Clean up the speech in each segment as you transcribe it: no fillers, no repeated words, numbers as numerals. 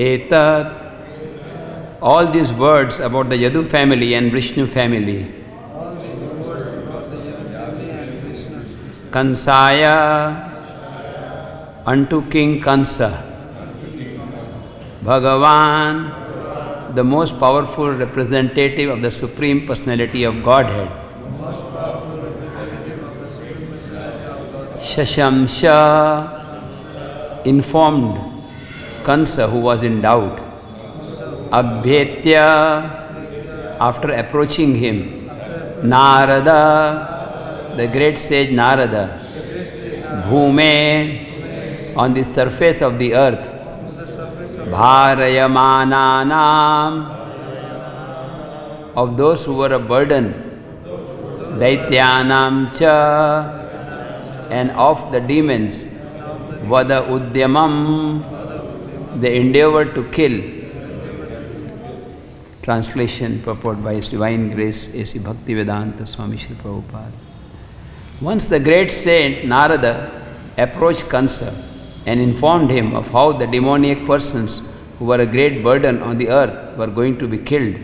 etat. All these words about the Yadu family and Vishnu family. Kansaya, unto King Kansa. Bhagavan, the most powerful representative of the Supreme Personality of Godhead. Shashamsha, informed Kansa, who was in doubt. Abhyetya, after approaching him. Narada, the great sage Narada. Bhume, on the surface of the earth. Bharayamananam, of those who were a burden. Daityanam cha, and of the demons. Vada udyamam, the endeavor to kill. Translation, purport by His Divine Grace, A.C. Bhaktivedanta Swami Srila Prabhupada. Once the great saint Narada approached Kansa and informed him of how the demoniac persons who were a great burden on the earth were going to be killed.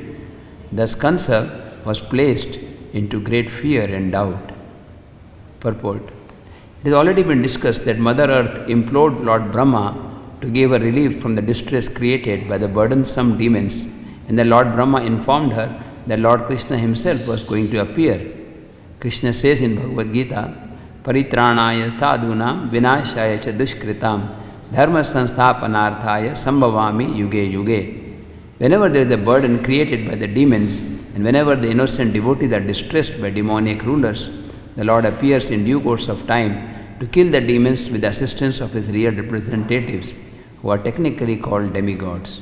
Thus Kansa was placed into great fear and doubt. Purport. It has already been discussed that Mother Earth implored Lord Brahma to give her relief from the distress created by the burdensome demons, and the Lord Brahma informed her that Lord Krishna himself was going to appear. Krishna says in Bhagavad Gita, Paritranaya sadhunam vinashaya cha dushkritam dharma sansthapanarthaya sambhavami yuge yuge. Whenever there is a burden created by the demons, and whenever the innocent devotees are distressed by demoniac rulers, the Lord appears in due course of time to kill the demons with the assistance of His real representatives, who are technically called demigods.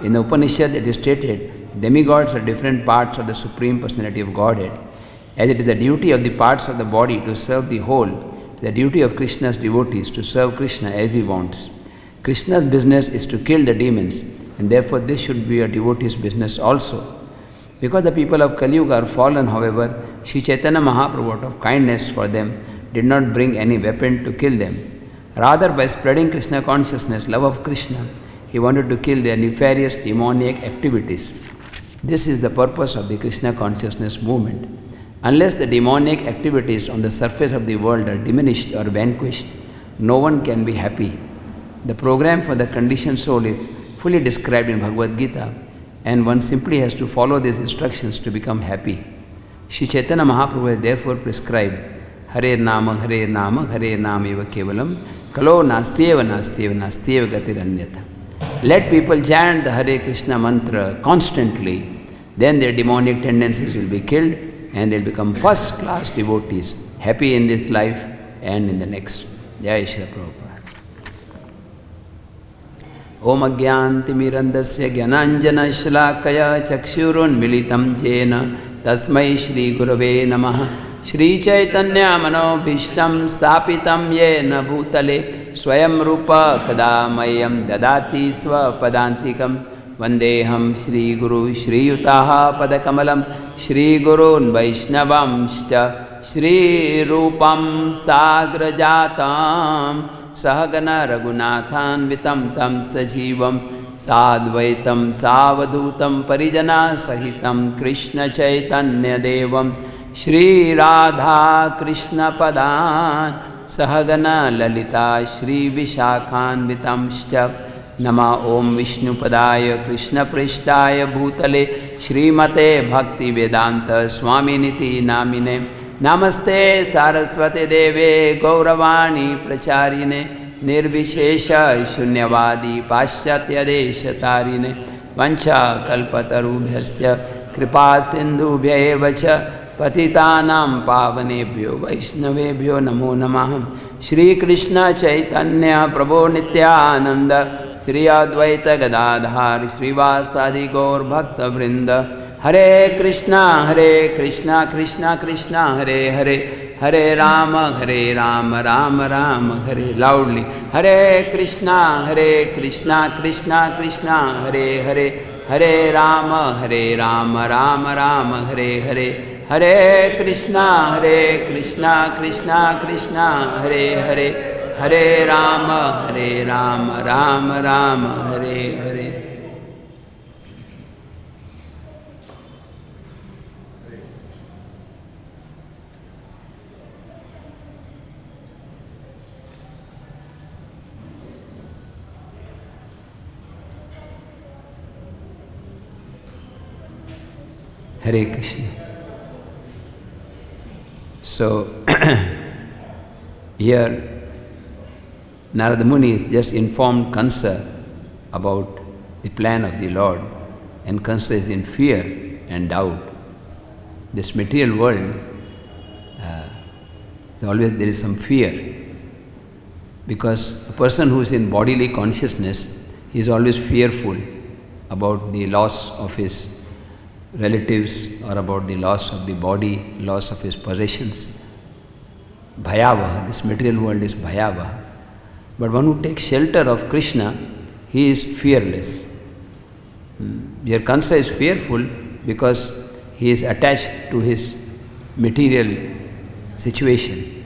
In the Upanishad it is stated, demigods are different parts of the Supreme Personality of Godhead. As it is the duty of the parts of the body to serve the whole, the duty of Krishna's devotees to serve Krishna as he wants. Krishna's business is to kill the demons, and therefore this should be a devotee's business also. Because the people of Kali Yuga are fallen, however, Sri Chaitanya Mahaprabhu, out of kindness for them, did not bring any weapon to kill them. Rather, by spreading Krishna consciousness, love of Krishna, he wanted to kill their nefarious demoniac activities. This is the purpose of the Krishna consciousness movement. Unless the demoniac activities on the surface of the world are diminished or vanquished, no one can be happy. The program for the conditioned soul is fully described in Bhagavad Gita, and one simply has to follow these instructions to become happy. Sri Chaitanya Mahaprabhu has therefore prescribed Hare Nama, Hare Nama, Hare Nama eva kevalam, Kalo nastyeva nastyeva nastyeva gatiranyatha. Let people chant the Hare Krishna mantra constantly, then their demonic tendencies will be killed and they'll become first-class devotees, happy in this life and in the next. Jai Shri Prabhupada. Om Agyantimirandasya Gyananjana Shlakaya Chakshurun Militam Jena Tasmai Shri Gurave Namaha Shri Chaitanya Manobhishtam Stapitam Yena Bhutale Swayam Rupa Kadamayam Dadati Swapadantikam Vandeham Shri Guru Shri Yutaha Padakamalam Shri Gurun Vaishnavamshcha Shri Rupam Sagrajatam Sahagana Raghunathan Vitam Tam Sajivam Sadvaitam Savadutam Parijana Sahitam Krishna Chaitanya Devam Shri Radha Krishna Padan Sahagana Lalita Shri Vishakhan Vitamshcha Nama Om Vishnu Padaya Krishna Prishtaya Bhutale Srimate Bhakti Vedanta Swami Niti Namine Namaste Saraswate Deve Gauravani Pracharine Nirvishesha Shunyavadi Paschatya Desha Tarine Vancha Kalpatarubhyasya Kripa Sindhubhya Evacha Patitanam Pavanebhyo Vaishnavebhyo Namo Namah Shri Krishna Chaitanya Prabhu Nityananda Shri Advaita Gadadhar Srivasadi Gaur Bhakta Vrinda Hare Krishna Krishna Krishna Hare Hare Hare Rama Rama Rama Hare loudly Hare Krishna Krishna Krishna Hare Hare Hare Rama Rama Rama Hare Hare Hare Krishna Krishna Krishna Hare Hare Hare Rama Rama Rama Hare Hare Hare Krishna. So, here Narada Muni has just informed Kansa about the plan of the Lord, and Kansa is in fear and doubt. This material world, always there is some fear, because a person who is in bodily consciousness is always fearful about the loss of his relatives or about the loss of the body, loss of his possessions. Bhayavaha, this material world is bhayavaha. But one who takes shelter of Krishna, he is fearless. Here Kansa is fearful because he is attached to his material situation.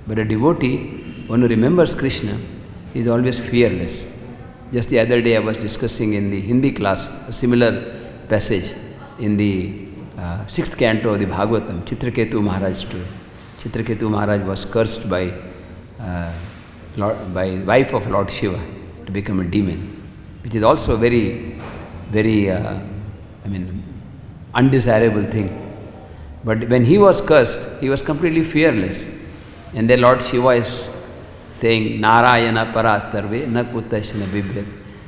But a devotee, one who remembers Krishna, he is always fearless. Just the other day I was discussing in the Hindi class a similar passage in the 6th canto of the Bhagavatam, Chitraketu Maharaj story. Chitraketu Maharaj was cursed by wife of Lord Shiva to become a demon, which is also very, very, undesirable thing. But when he was cursed, he was completely fearless. And then Lord Shiva is saying, Narayana para sarve na kutashana bibhyat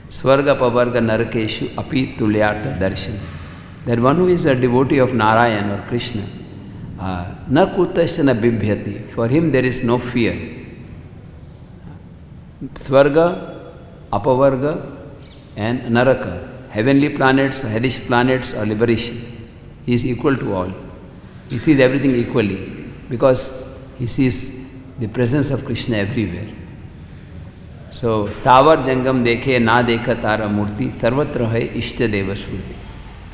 swarga pavarga narakeshu api tulyartha darshan. That one who is a devotee of Narayan or Krishna, na kutashana bibhyati, for him there is no fear. Swarga, apavarga and naraka, heavenly planets, hellish planets or liberation. He is equal to all. He sees everything equally because he sees the presence of Krishna everywhere. So, Sthavar Jangam dekhe na dekha tara murti sarvatra hai ishta deva smriti.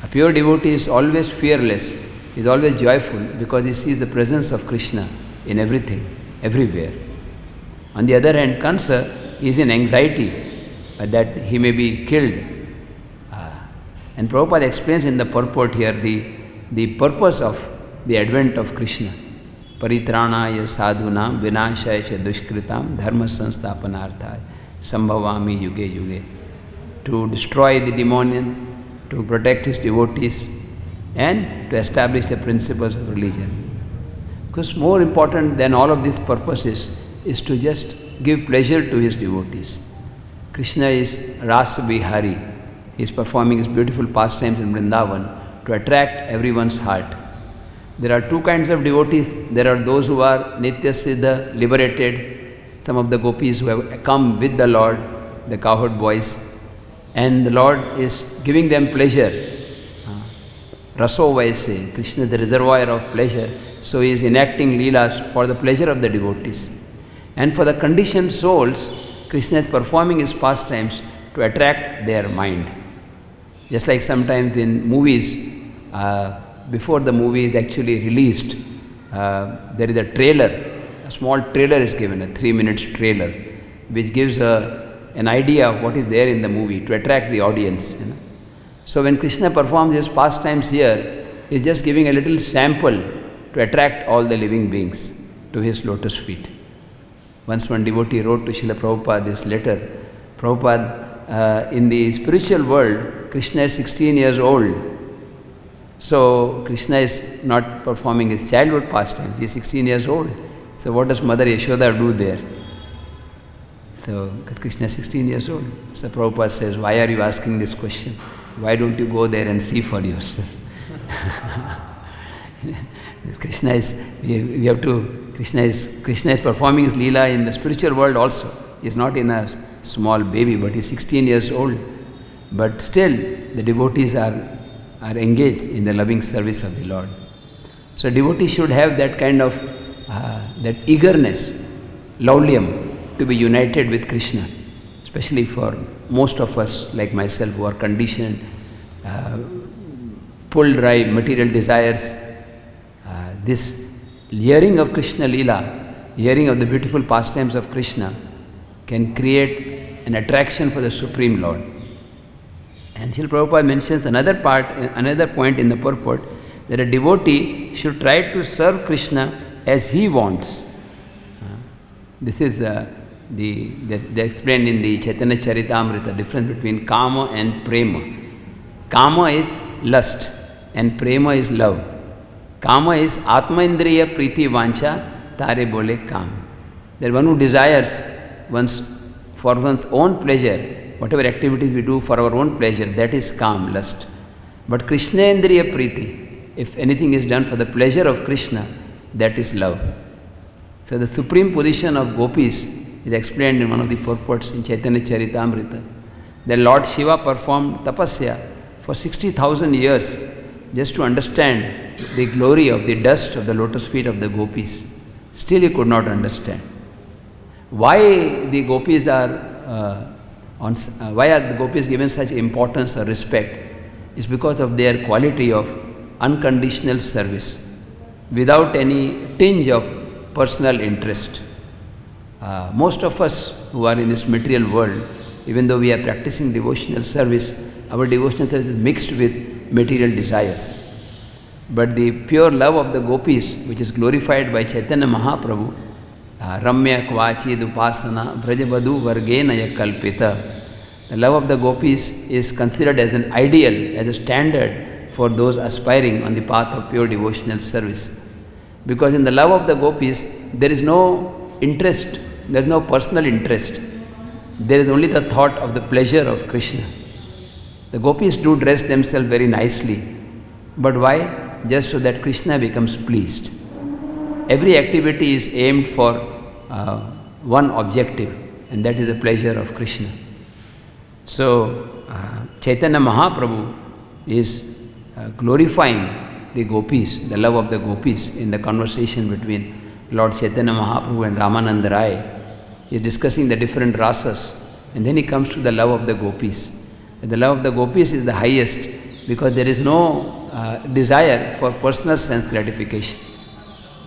A pure devotee is always fearless, he is always joyful because he sees the presence of Krishna in everything, everywhere. On the other hand, Kansa is in anxiety that he may be killed. And Prabhupada explains in the purport here the purpose of the advent of Krishna. Paritranaya sadhunam vinashaya cha dushkritam dharma sansthapanarthaya sambhavami yuge yuge. To destroy the demonians, to protect his devotees, and to establish the principles of religion. Because more important than all of these purposes is to just give pleasure to his devotees. Krishna is Rasa Bihari. He is performing his beautiful pastimes in Vrindavan to attract everyone's heart. There are two kinds of devotees. There are those who are Nitya Siddha, liberated, some of the gopis who have come with the Lord, the cowherd boys, and the Lord is giving them pleasure. Raso Vaise, Krishna is the reservoir of pleasure, so he is enacting leelas for the pleasure of the devotees. And for the conditioned souls, Krishna is performing his pastimes to attract their mind. Just like sometimes in movies, before the movie is actually released, there is a trailer, a small trailer is given, a 3-minute trailer, which gives an idea of what is there in the movie to attract the audience. So when Krishna performs his pastimes here, he is just giving a little sample to attract all the living beings to his lotus feet. Once one devotee wrote to Srila Prabhupada this letter, Prabhupada, in the spiritual world, Krishna is 16 years old. So Krishna is not performing his childhood pastimes, he is 16 years old. So what does Mother Yashoda do there? So, because Krishna is 16 years old. So Prabhupada says, why are you asking this question? Why don't you go there and see for yourself? Krishna is performing his Leela in the spiritual world also. He is not in a small baby, but he is 16 years old. But still, the devotees are engaged in the loving service of the Lord. So devotee should have that kind of, that eagerness, laulyam, to be united with Krishna, especially for most of us, like myself, who are conditioned, pulled by material desires. This hearing of Krishna Leela, hearing of the beautiful pastimes of Krishna, can create an attraction for the Supreme Lord. And Srila Prabhupada mentions another point in the purport, that a devotee should try to serve Krishna as he wants. This is they explained in the Chaitanya Charitamrita, difference between Kama and Prema. Kama is lust, and prema is love. Kama is atma indriya priti vancha tare bole kam. That one who desires for one's own pleasure, whatever activities we do for our own pleasure, that is kam, lust. But Krishna indriya priti, if anything is done for the pleasure of Krishna, that is love. So the supreme position of gopis is explained in one of the purports in Chaitanya Charitamrita. The Lord Shiva performed tapasya for 60,000 years just to understand the glory of the dust of the lotus feet of the gopis. Still he could not understand. Why the gopis why are the gopis given such importance or respect? Is because of their quality of unconditional service, without any tinge of personal interest. Most of us who are in this material world, even though we are practicing devotional service, our devotional service is mixed with material desires. But the pure love of the gopis, which is glorified by Chaitanya Mahaprabhu, Ramya Kvachid Upasana Vrajavadu Vargenaya Kalpita, the love of the gopis is considered as an ideal, as a standard for those aspiring on the path of pure devotional service. Because in the love of the gopis, there is no interest, there is no personal interest. There is only the thought of the pleasure of Krishna. The gopis do dress themselves very nicely. But why? Just so that Krishna becomes pleased. Every activity is aimed for one objective, and that is the pleasure of Krishna. So, Chaitanya Mahaprabhu is glorifying the gopis, the love of the gopis in the conversation between Lord Chaitanya Mahaprabhu and Ramananda Rai. He is discussing the different rasas, and then he comes to the love of the gopis. And the love of the gopis is the highest because there is no desire for personal sense gratification.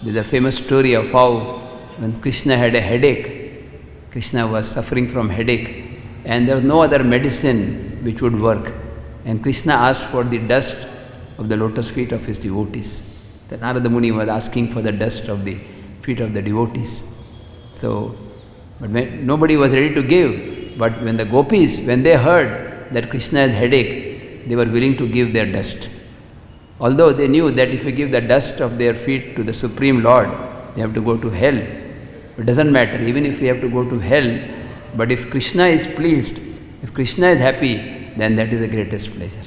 There is a famous story of how when Krishna had a headache, Krishna was suffering from headache, and there was no other medicine which would work. And Krishna asked for the dust of the lotus feet of his devotees. Then Narada Muni was asking for the dust of the feet of the devotees. But nobody was ready to give. But when the gopis, when they heard that Krishna had headache, they were willing to give their dust. Although they knew that if you give the dust of their feet to the Supreme Lord, they have to go to hell. It doesn't matter, even if we have to go to hell, but if Krishna is pleased, if Krishna is happy, then that is the greatest pleasure.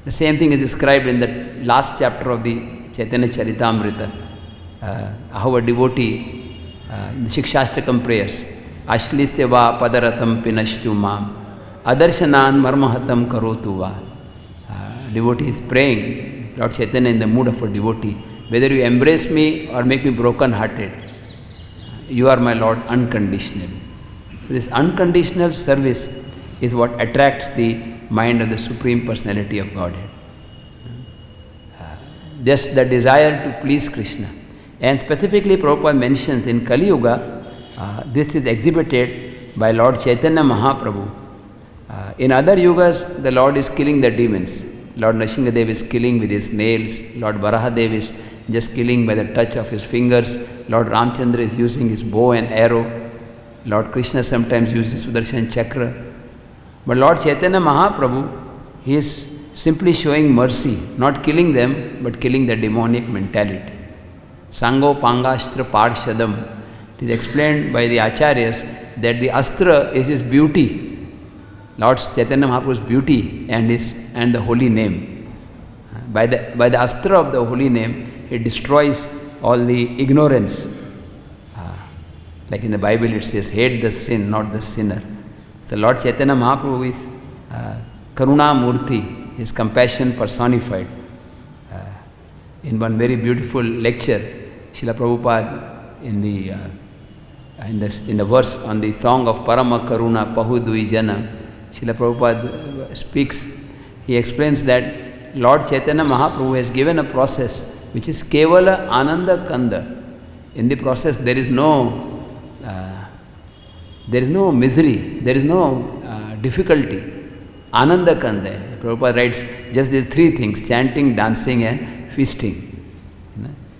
The same thing is described in the last chapter of the Chaitanya Charitamrita. How a devotee, in the Shikshashtakam prayers, Ashlisya va padaratam pinashtu mam, adarshanan marmahatam karotu va. Devotee is praying, Lord Chaitanya in the mood of a devotee, whether you embrace me or make me broken hearted, you are my Lord unconditionally. This unconditional service is what attracts the mind of the Supreme Personality of Godhead. Just the desire to please Krishna. And specifically Prabhupada mentions in Kali Yuga, this is exhibited by Lord Chaitanya Mahaprabhu. In other yugas, the Lord is killing the demons. Lord Nrsimhadev is killing with his nails. Lord Varahadev is just killing by the touch of his fingers. Lord Ramchandra is using his bow and arrow. Lord Krishna sometimes uses Sudarshan Chakra. But Lord Chaitanya Mahaprabhu, he is simply showing mercy, not killing them, but killing the demonic mentality. Sango Pangashtra Parshadam. It is explained by the Acharyas that the Astra is his beauty. Lord Chaitanya Mahaprabhu's beauty and the holy name. By the Astra of the holy name, he destroys all the ignorance. Like in the Bible it says, hate the sin, not the sinner. So Lord Chaitanya Mahaprabhu is Karuna Murti, his compassion personified. In one very beautiful lecture, Srila Prabhupada in the verse on the song of Parama Karuna Pahudui Jana, Srila Prabhupada speaks, he explains that Lord Chaitanya Mahaprabhu has given a process which is Kevala Ananda Kanda. In the process there is no misery, there is no difficulty. Ananda Kanda. Prabhupada writes just these three things: chanting, dancing and feasting.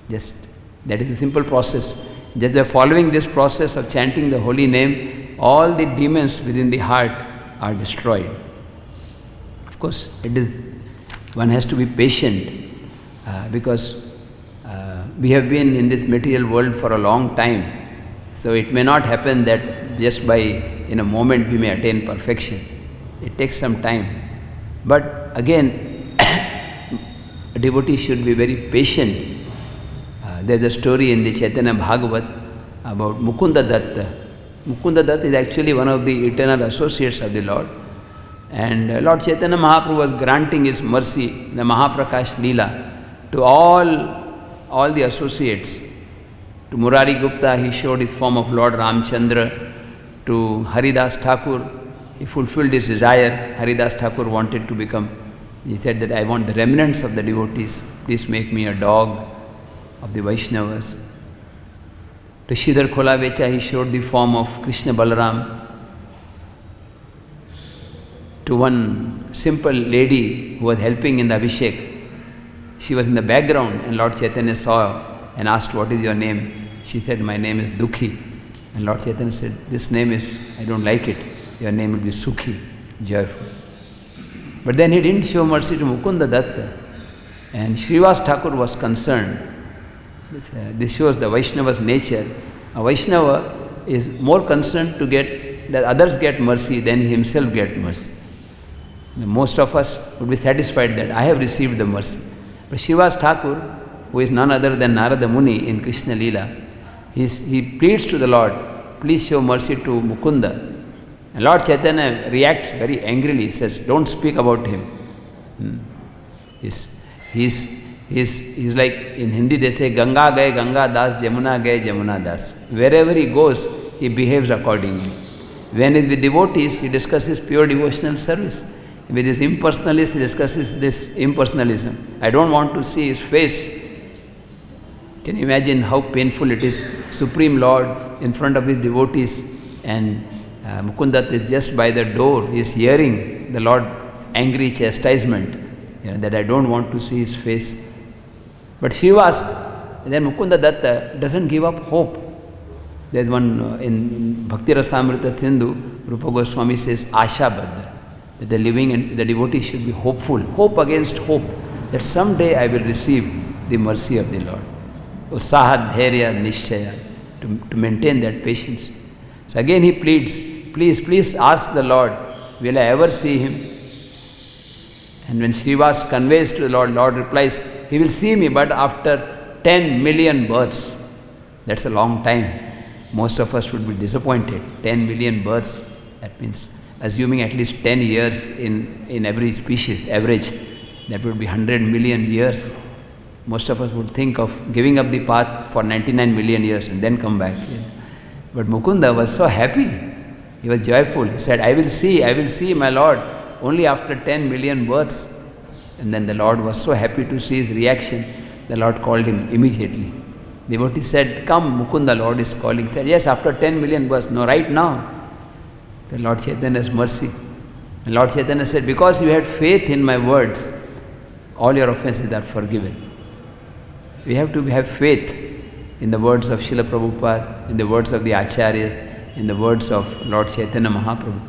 Just that is a simple process. Just by following this process of chanting the holy name, all the demons within the heart are destroyed. Of course, it is one has to be patient because we have been in this material world for a long time. So it may not happen that just by in a moment we may attain perfection. It takes some time. But again, a devotee should be very patient. There's a story in the Chaitanya Bhagavat about Mukunda Datta. Mukunda Datta is actually one of the eternal associates of the Lord. And Lord Chaitanya Mahaprabhu was granting his mercy, the Mahaprakash Leela, to all the associates. To Murari Gupta, he showed his form of Lord Ramchandra. To Haridas Thakur, he fulfilled his desire. Haridas Thakur wanted to become, he said that I want the remnants of the devotees. Please make me a dog of the Vaishnavas. To Sridhar Kholavecha, he showed the form of Krishna Balaram. To one simple lady who was helping in the Abhishek, she was in the background and Lord Chaitanya saw her and asked, what is your name? She said, my name is Dukhi. And Lord Chaitanya said, this name is, I don't like it. Your name will be Sukhi, joyful. But then he didn't show mercy to Mukunda Datta. And Srivas Thakur was concerned. This shows the Vaishnava's nature. A Vaishnava is more concerned to get, that others get mercy than he himself get mercy. Most of us would be satisfied that I have received the mercy. But Srivas Thakur, who is none other than Narada Muni in Krishna Leela, he pleads to the Lord, please show mercy to Mukunda. And Lord Chaitanya reacts very angrily. He says, don't speak about him. He's like, in Hindi they say, Ganga gaye Ganga Das, Jamuna gaye Jamuna Das. Wherever he goes, he behaves accordingly. When he is with devotees, he discusses pure devotional service. With his impersonalists, he discusses this impersonalism. I don't want to see his face. Can you imagine how painful it is? Supreme Lord in front of his devotees, and Mukundat is just by the door. He is hearing the Lord's angry chastisement, that I don't want to see his face. But Srivas, then Mukunda Datta doesn't give up hope. There's one in Bhakti Rasamrita Sindhu, Rupa Goswami says, Asha Baddha, that the living and the devotee should be hopeful, hope against hope, that someday I will receive the mercy of the Lord. Usaha Dharya Nishchaya, to maintain that patience. So again he pleads, please ask the Lord, will I ever see him? And when Srivas conveys to the Lord, Lord replies, he will see me, but after 10 million births. That's a long time. Most of us would be disappointed. 10 million births, that means assuming at least 10 years in every species, average, that would be 100 million years. Most of us would think of giving up the path for 99 million years and then come back. But Mukunda was so happy. He was joyful. He said, I will see my Lord only after 10 million births. And then the Lord was so happy to see his reaction. The Lord called him immediately. The devotee said, come Mukunda, Lord is calling. He said, yes, after 10 million births. No, right now. The Lord Chaitanya's mercy. And Lord Chaitanya said, because you had faith in my words, all your offenses are forgiven. We have to have faith in the words of Srila Prabhupada, in the words of the Acharyas, in the words of Lord Chaitanya Mahaprabhu.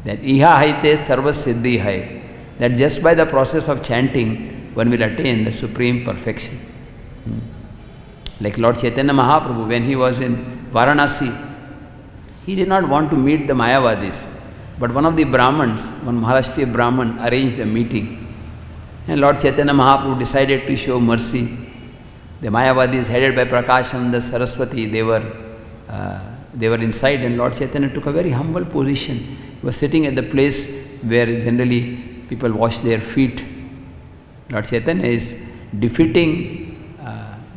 That iha haite sarva siddhi hai. That just by the process of chanting, one will attain the supreme perfection. Like Lord Chaitanya Mahaprabhu, when he was in Varanasi, he did not want to meet the Mayavadis. But one of the Brahmins, one Maharashtriya Brahman, arranged a meeting. And Lord Chaitanya Mahaprabhu decided to show mercy. The Mayavadis, headed by Prakashananda Saraswati, they were inside, and Lord Chaitanya took a very humble position. He was sitting at the place where generally people wash their feet. Lord Chaitanya is defeating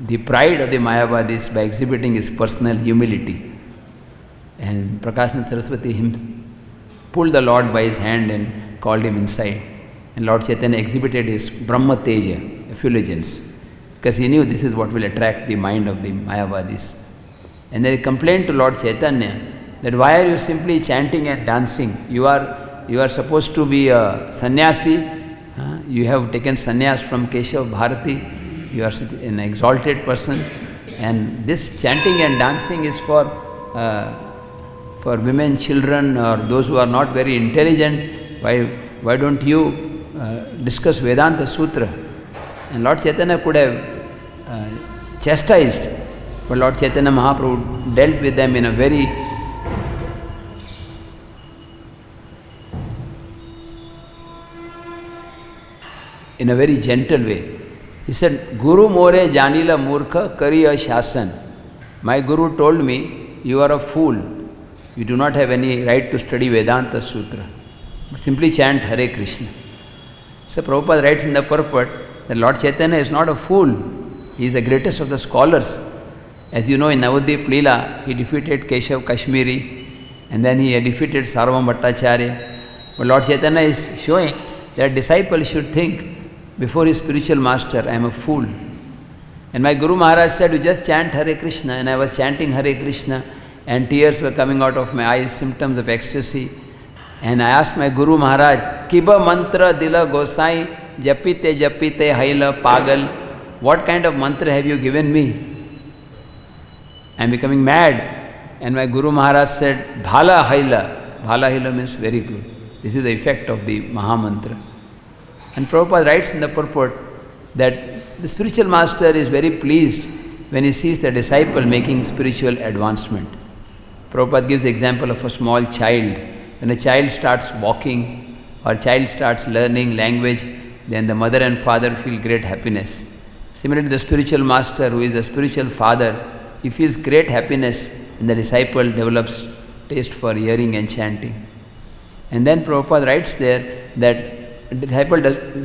the pride of the Mayavadis by exhibiting his personal humility. And Prakashananda Saraswati pulled the Lord by his hand and called him inside. And Lord Chaitanya exhibited his Brahma Teja, effulgence, because he knew this is what will attract the mind of the Mayavadis. And they complained to Lord Chaitanya that why are you simply chanting and dancing? You are supposed to be a sannyasi. You have taken sannyas from Keshav Bharati. You are an exalted person. And this chanting and dancing is for women, children, or those who are not very intelligent. Why don't you discuss Vedanta Sutra. And Lord Chaitanya could have chastised, but Lord Chaitanya Mahaprabhu dealt with them in a very gentle way. He said, Guru more janila murkha kariya shasan. My Guru told me, you are a fool. You do not have any right to study Vedanta Sutra. But simply chant Hare Krishna. So Prabhupada writes in the purport that Lord Chaitanya is not a fool. He is the greatest of the scholars. As you know, in Navadvip Leela, he defeated Keshav Kashmiri, and then he defeated Sarvam Bhattacharya. But Lord Chaitanya is showing that disciple should think before his spiritual master, I am a fool. And my Guru Maharaj said, you just chant Hare Krishna. And I was chanting Hare Krishna, and tears were coming out of my eyes, symptoms of ecstasy. And I asked my Guru Maharaj, Kiba mantra dila gosai, japite japite haila pagal. What kind of mantra have you given me? I am becoming mad. And my Guru Maharaj said, Bhala haila. Bhala haila means very good. This is the effect of the Mahamantra. And Prabhupada writes in the purport that the spiritual master is very pleased when he sees the disciple making spiritual advancement. Prabhupada gives the example of a small child. When a child starts walking or child starts learning language, then the mother and father feel great happiness. Similarly, the spiritual master, who is the spiritual father, he feels great happiness when the disciple develops taste for hearing and chanting. And then Prabhupada writes there that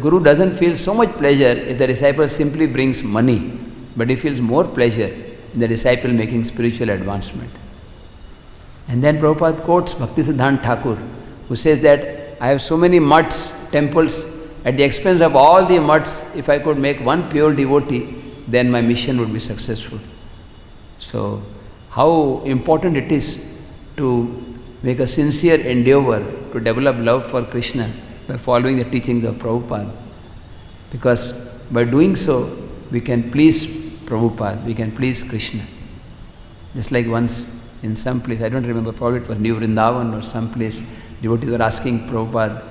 Guru doesn't feel so much pleasure if the disciple simply brings money, but he feels more pleasure in the disciple making spiritual advancement. And then Prabhupada quotes Bhaktisiddhanta Thakur, who says that I have so many mutts, temples, at the expense of all the mutts, if I could make one pure devotee, then my mission would be successful. So, how important it is to make a sincere endeavor to develop love for Krishna by following the teachings of Prabhupada. Because by doing so, we can please Prabhupada, we can please Krishna. Just like once in some place, I don't remember, probably it was New Vrindavan or some place, devotees were asking Prabhupada,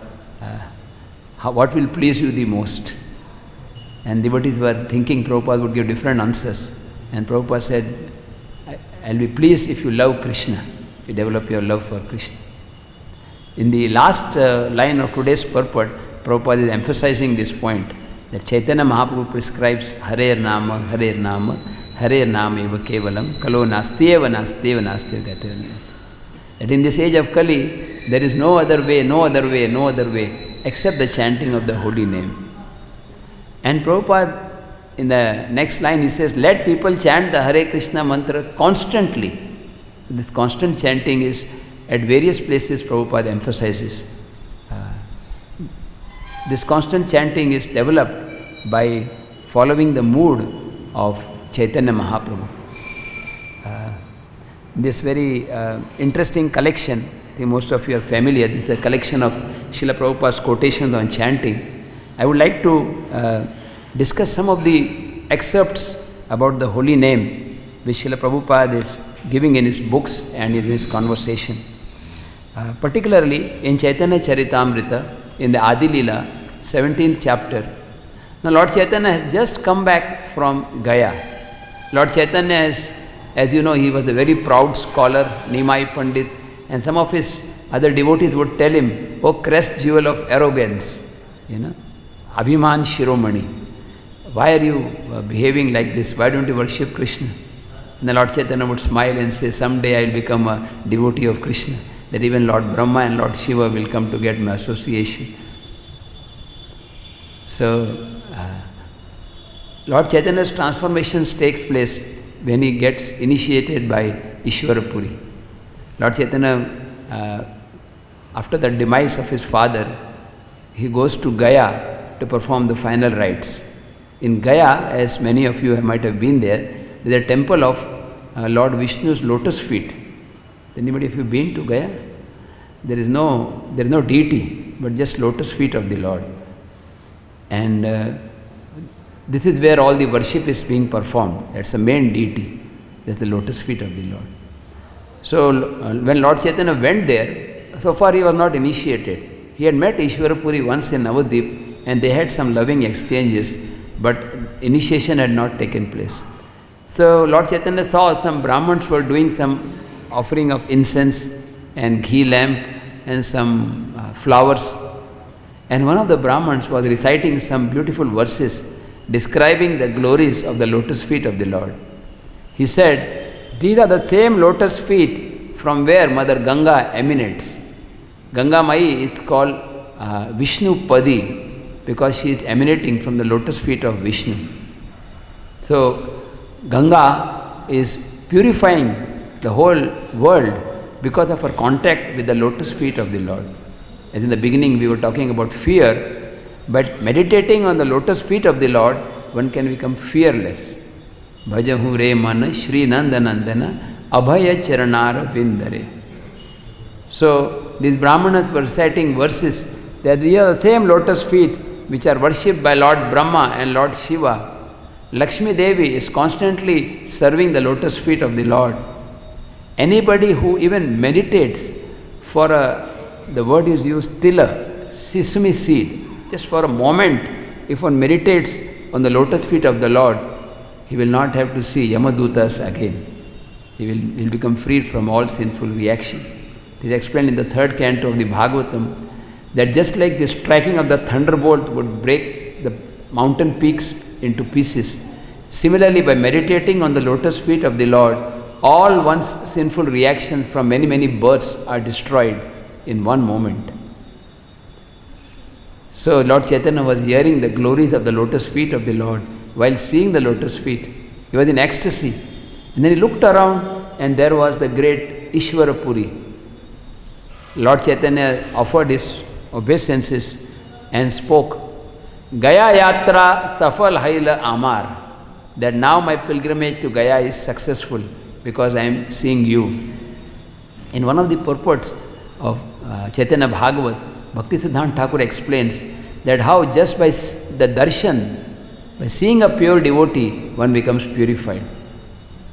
what will please you the most? And devotees were thinking Prabhupada would give different answers. And Prabhupada said, I'll be pleased if you love Krishna, you develop your love for Krishna. In the last line of today's purport, Prabhupada is emphasizing this point, that Chaitanya Mahaprabhu prescribes Hare Nama, Hare Nama, Hare Nama eva kevalam, kalo nastyeva nastyeva nastyeva gatiranya. That in this age of Kali, there is no other way, no other way, no other way, except the chanting of the holy name. And Prabhupada, in the next line, he says, let people chant the Hare Krishna mantra constantly. This constant chanting is at various places Prabhupada emphasizes. This constant chanting is developed by following the mood of Chaitanya Mahaprabhu. This very interesting collection, I think most of you are familiar, this is a collection of Srila Prabhupada's quotations on chanting. I would like to discuss some of the excerpts about the holy name which Srila Prabhupada is giving in his books and in his conversation. Particularly in Chaitanya Charitamrita, in the Adi Leela, 17th chapter. Now Lord Chaitanya has just come back from Gaya. Lord Chaitanya is, as you know, he was a very proud scholar, Nimai Pandit, and some of his other devotees would tell him, oh crest jewel of arrogance, Abhiman Shiromani, why are you behaving like this? Why don't you worship Krishna? And the Lord Chaitanya would smile and say, someday I will become a devotee of Krishna, that even Lord Brahma and Lord Shiva will come to get my association. So, Lord Chaitanya's transformations takes place when he gets initiated by Ishwarapuri. Lord Chaitanya, after the demise of his father, he goes to Gaya to perform the final rites. In Gaya, as many of you might have been there, there is a temple of Lord Vishnu's lotus feet. Has anybody of you been to Gaya? There is no deity, but just lotus feet of the Lord. And this is where all the worship is being performed. That's the main deity. That's the lotus feet of the Lord. So when Lord Chaitanya went there, so far he was not initiated. He had met Ishwarapuri once in Navadvip, and they had some loving exchanges, but initiation had not taken place. So Lord Chaitanya saw some Brahmins were doing some offering of incense and ghee lamp and some flowers, and one of the Brahmins was reciting some beautiful verses describing the glories of the lotus feet of the Lord. He said, these are the same lotus feet from where Mother Ganga emanates. Ganga Mai is called Vishnu Padi because she is emanating from the lotus feet of Vishnu. So Ganga is purifying the whole world because of her contact with the lotus feet of the Lord. As in the beginning we were talking about fear, but meditating on the lotus feet of the Lord, one can become fearless. Bhajahu re mana Shri Nandanandana Abhaya Charanar Vindare. So these Brahmanas were reciting verses that these are the same lotus feet which are worshipped by Lord Brahma and Lord Shiva. Lakshmi Devi is constantly serving the lotus feet of the Lord. Anybody who even meditates for the word is used, tila, sesame seed, just for a moment, if one meditates on the lotus feet of the Lord, he will not have to see Yamadutas again. He will become freed from all sinful reaction. It is explained in the 3rd canto of the Bhagavatam that just like the striking of the thunderbolt would break the mountain peaks into pieces, similarly by meditating on the lotus feet of the Lord, all one's sinful reactions from many, many births are destroyed in one moment. So Lord Chaitanya was hearing the glories of the lotus feet of the Lord. While seeing the lotus feet, he was in ecstasy. And then he looked around and there was the great Ishwarapuri. Lord Chaitanya offered his obeisances and spoke, Gaya Yatra Safal Haila Amar, that now my pilgrimage to Gaya is successful because I am seeing you. In one of the purports of Chaitanya Bhagavat, Bhaktisiddhanta Thakur explains that how just by the darshan, by seeing a pure devotee, one becomes purified.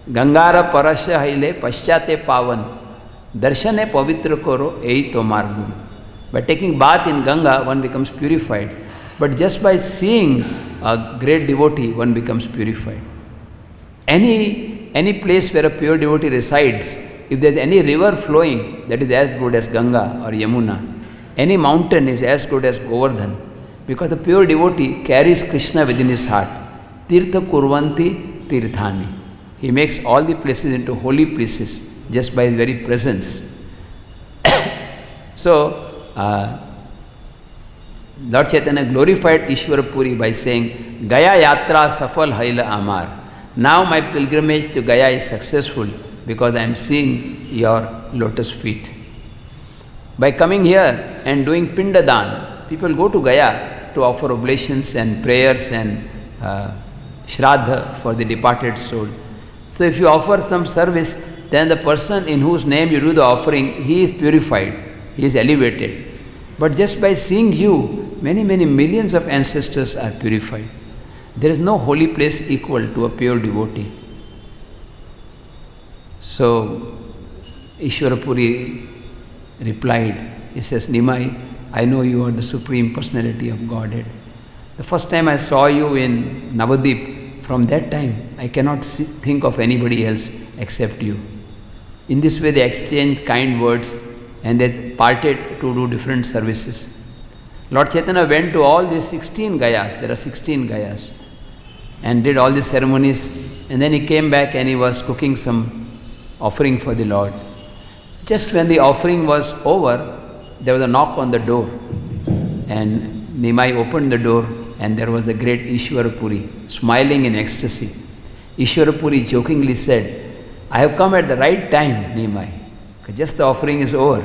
Gangara parasya haile paschate pavan, darshane pavitra koro ei to margun. By taking bath in Ganga, one becomes purified. But just by seeing a great devotee, one becomes purified. Any place where a pure devotee resides, if there is any river flowing, that is as good as Ganga or Yamuna. Any mountain is as good as Govardhan, because the pure devotee carries Krishna within his heart. Tirtha kurvanti tirthani. He makes all the places into holy places just by his very presence. So, Lord Chaitanya glorified Ishwarapuri by saying, Gaya Yatra Safal Haila Amar. Now my pilgrimage to Gaya is successful because I am seeing your lotus feet. By coming here and doing Pindadan, people go to Gaya to offer oblations and prayers and Shraddha for the departed soul. So if you offer some service, then the person in whose name you do the offering, he is purified, he is elevated. But just by seeing you, many, many millions of ancestors are purified. There is no holy place equal to a pure devotee. So Ishwarapuri replied, he says, Nimai, I know you are the Supreme Personality of Godhead. The first time I saw you in Navadip, from that time I cannot think of anybody else except you. In this way they exchanged kind words and they parted to do different services. Lord Chaitanya went to all these 16 Gayas, there are 16 Gayas, and did all the ceremonies, and then he came back and he was cooking some offering for the Lord. Just when the offering was over, there was a knock on the door, and Nimai opened the door, and there was the great Ishwarapuri, smiling in ecstasy. Ishwarapuri jokingly said, I have come at the right time, Nimai, just the offering is over.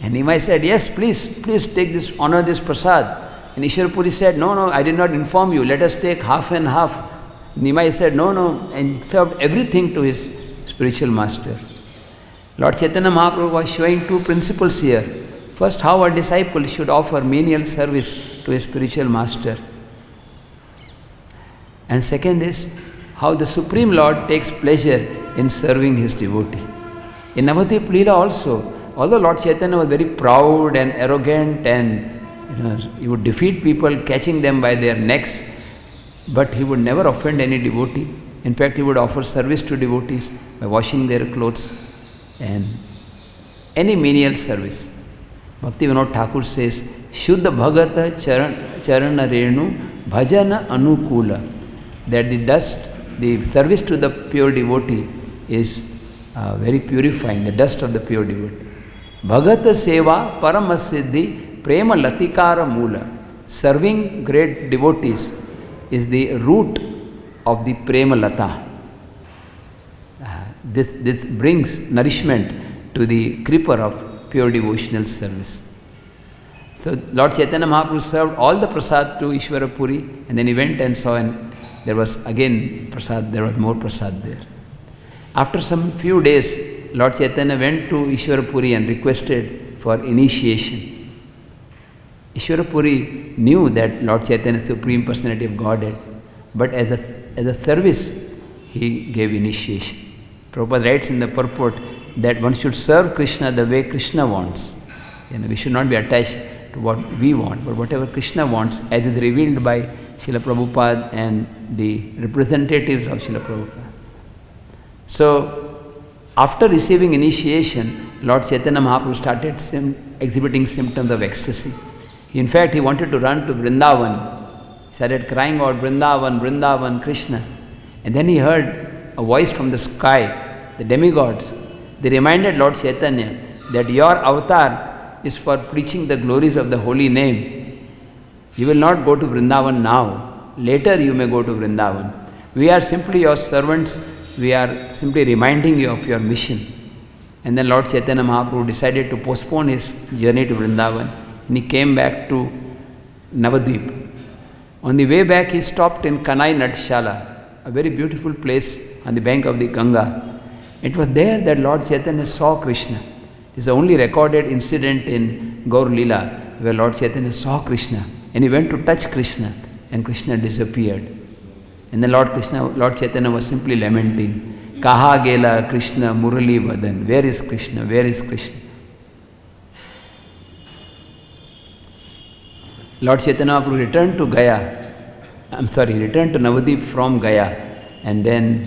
And Nimai said, yes, please take this, honor this prasad. And Ishwarapuri said, no, I did not inform you, let us take half and half. Nimai said, no, and served everything to his spiritual master. Lord Chaitanya Mahaprabhu was showing two principles here. First, how a disciple should offer menial service to his spiritual master. And second is, how the Supreme Lord takes pleasure in serving his devotee. In Navadip Leela also, although Lord Chaitanya was very proud and arrogant and He would defeat people, catching them by their necks, but he would never offend any devotee. In fact, he would offer service to devotees by washing their clothes and any menial service. Bhakti Vinod Thakur says, Shuddha Bhagata Charana Renu Bhajana Anukula, that the service to the pure devotee is very purifying, the dust of the pure devotee. Bhagata Seva Paramasiddhi Prema Latikara Mula. Serving great devotees is the root of the Prema Lata. This brings nourishment to the creeper of pure devotional service. So Lord Chaitanya Mahaprabhu served all the prasad to Ishwara Puri, and then he went and saw, and there was again prasad, there was more prasad there. After some few days, Lord Chaitanya went to Ishwara Puri and requested for initiation. Ishwara Puri knew that Lord Chaitanya is Supreme Personality of Godhead, but as a service, he gave initiation. Prabhupada writes in the purport that one should serve Krishna the way Krishna wants. We should not be attached to what we want, but whatever Krishna wants, as is revealed by Srila Prabhupada and the representatives of Srila Prabhupada. So, after receiving initiation, Lord Chaitanya Mahaprabhu started exhibiting symptoms of ecstasy. In fact, he wanted to run to Vrindavan. He started crying out, Vrindavan, Vrindavan, Krishna. And then he heard a voice from the sky, the demigods. They reminded Lord Chaitanya that your avatar is for preaching the glories of the holy name. You will not go to Vrindavan now. Later you may go to Vrindavan. We are simply your servants. We are simply reminding you of your mission. And then Lord Chaitanya Mahaprabhu decided to postpone his journey to Vrindavan, and he came back to Navadvip. On the way back, he stopped in Kanai Natshala, a very beautiful place on the bank of the Ganga. It was there that Lord Chaitanya saw Krishna. This is the only recorded incident in Gaur Leela where Lord Chaitanya saw Krishna, and he went to touch Krishna, and Krishna disappeared. And then Lord Chaitanya was simply lamenting, Kaha Gela Krishna Murali Vadan. Where is Krishna? Where is Krishna? Lord Chaitanya Mahaprabhu returned to Navadvip from Gaya, and then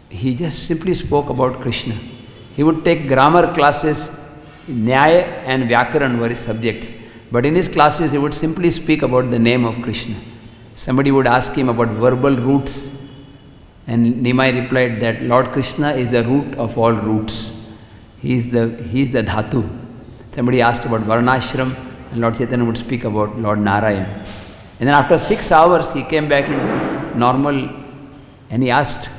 he just simply spoke about Krishna. He would take grammar classes, Nyaya and Vyakaran were his subjects, but in his classes he would simply speak about the name of Krishna. Somebody would ask him about verbal roots, and Nimai replied that Lord Krishna is the root of all roots. He is the dhatu. Somebody asked about Varnashram, and Lord Chaitanya would speak about Lord Narayan. And then after 6 hours he came back into normal, and he asked,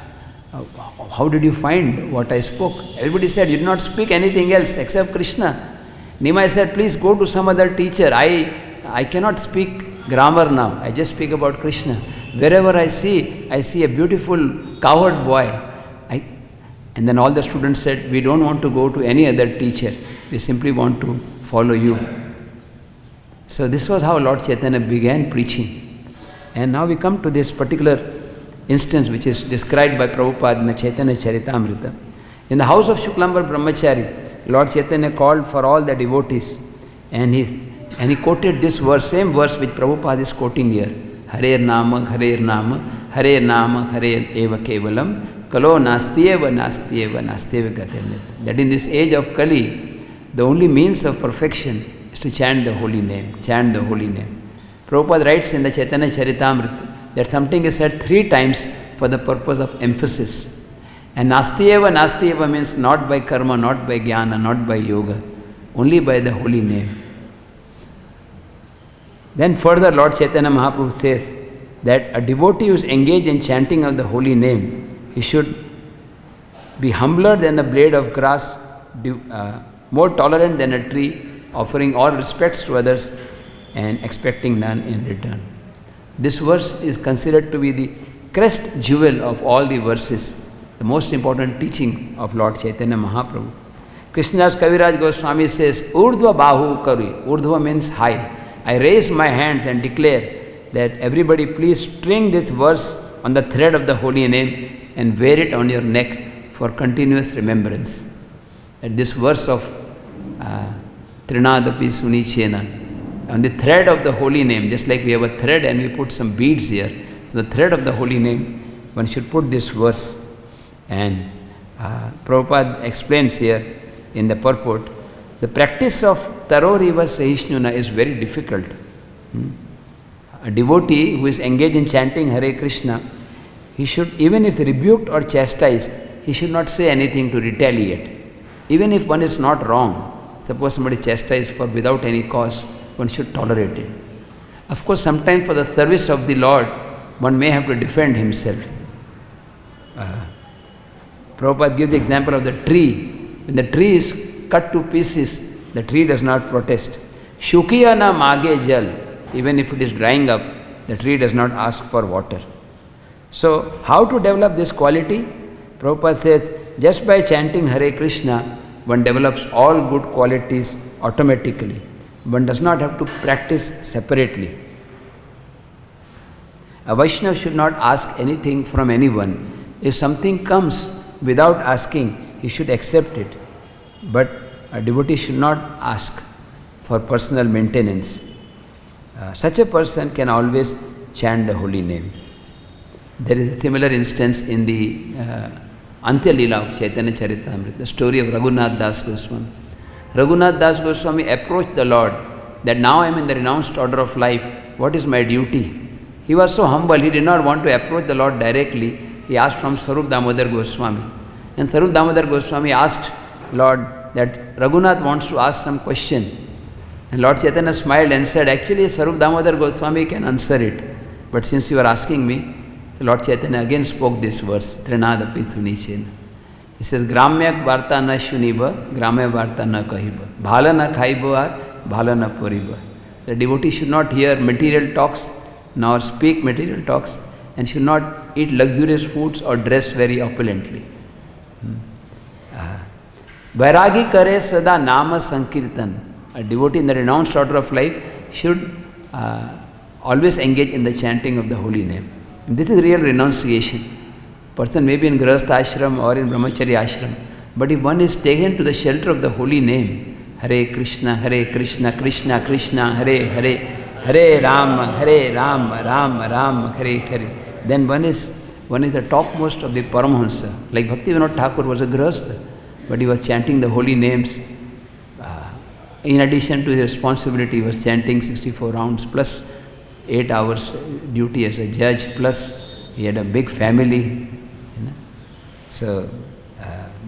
how did you find what I spoke? Everybody said, you did not speak anything else except Krishna. Nimai said, please go to some other teacher. I cannot speak grammar now. I just speak about Krishna. Wherever I see a beautiful cowherd boy. And then all the students said, we don't want to go to any other teacher. We simply want to follow you. So this was how Lord Chaitanya began preaching. And now we come to this particular instance which is described by Prabhupada in the Chaitanya Charitamrita. In the house of Shuklambar Brahmachari, Lord Chaitanya called for all the devotees, and he quoted this verse, same verse which Prabhupada is quoting here. Harer Nama, Harer Nama, Harer Nama, Harer Eva Kevalam, Kalo Nastyeva, Nastyeva, Nastyeva Gatyamnita. That in this age of Kali, the only means of perfection is to chant the holy name, chant the holy name. Prabhupada writes in the Chaitanya Charitamrita that something is said 3 times for the purpose of emphasis. And Nastyeva, Nastyeva means not by karma, not by jnana, not by yoga, only by the holy name. Then further Lord Chaitanya Mahaprabhu says that a devotee who is engaged in chanting of the holy name, he should be humbler than a blade of grass, more tolerant than a tree, offering all respects to others and expecting none in return. This verse is considered to be the crest jewel of all the verses, the most important teachings of Lord Chaitanya Mahaprabhu. Krishnadas Kaviraj Goswami says, Urdhva Bahu Kari. Urdhva means high. I raise my hands and declare that everybody please string this verse on the thread of the holy name and wear it on your neck for continuous remembrance. That this verse of Trinadapi Sunichena, on the thread of the holy name, just like we have a thread and we put some beads here, so the thread of the holy name, one should put this verse. And Prabhupada explains here in the purport, the practice of Taroriva Sahishnuna is very difficult. A devotee who is engaged in chanting Hare Krishna, he should, even if rebuked or chastised, he should not say anything to retaliate. Even if one is not wrong, suppose somebody is chastised for without any cause, one should tolerate it. Of course, sometimes for the service of the Lord, one may have to defend himself. Prabhupada gives the example of the tree. When the tree is cut to pieces, the tree does not protest. Shukiya na mage jal, even if it is drying up, the tree does not ask for water. So, how to develop this quality? Prabhupada says, just by chanting Hare Krishna, one develops all good qualities automatically. One does not have to practice separately. A Vaishnava should not ask anything from anyone. If something comes without asking, he should accept it. But a devotee should not ask for personal maintenance. Such a person can always chant the holy name. There is a similar instance in the Antya Leela of Chaitanya Charitamrita, the story of Raghunath Das Goswami. Raghunath Das Goswami approached the Lord that now I am in the renounced order of life, what is my duty? He was so humble, he did not want to approach the Lord directly. He asked from Sarup Damodar Goswami. And Sarup Damodar Goswami asked Lord that Raghunath wants to ask some question. And Lord Chaitanya smiled and said, actually Sarup Damodar Goswami can answer it. But since you are asking me, so Lord Chaitanya again spoke this verse, Trinadapi Sunichena. He says, Gramyak Varta na shuniba, Gramya Varta na kahiba. Bhala na khaiba ar, Bhala na puriba. The devotee should not hear material talks, nor speak material talks, and should not eat luxurious foods or dress very opulently. Vairagi kare sada nama sankirtan. A devotee in the renounced order of life should always engage in the chanting of the holy name. And this is real renunciation. Person may be in Grihastha ashram or in Brahmacharya ashram, but if one is taken to the shelter of the holy name, Hare Krishna, Krishna Krishna, Hare Hare, Hare Ram, Ram Ram, Hare Hare, then one is the topmost of the Paramahansa. Like Bhaktivinoda Thakur was a Grihastha, but he was chanting the holy names. In addition to his responsibility, he was chanting 64 rounds plus 8 hours duty as a judge, plus he had a big family. So,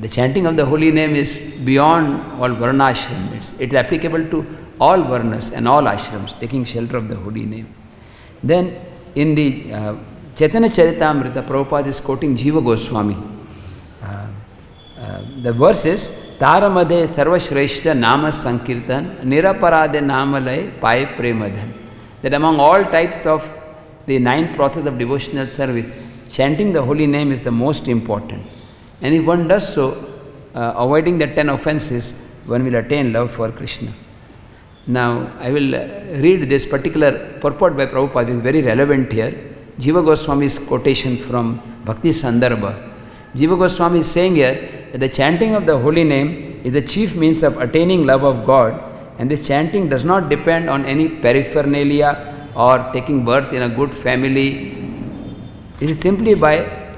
the chanting of the holy name is beyond all varnashram. It's applicable to all varnas and all ashrams, taking shelter of the holy name. Then, in the Chaitanya Charitamrita, Prabhupada is quoting Jiva Goswami. The verse is, Taramade Sarvashreshta Nama Sankirtan Niraparade Namalay Pai Premadhan. That among all types of the 9 process of devotional service, chanting the holy name is the most important. And if one does so, avoiding the 10 offenses, one will attain love for Krishna. Now, I will read this particular purport by Prabhupada, is very relevant here. Jiva Goswami's quotation from Bhakti Sandarbha. Jiva Goswami is saying here that the chanting of the holy name is the chief means of attaining love of God, and this chanting does not depend on any paraphernalia or taking birth in a good family. It is simply by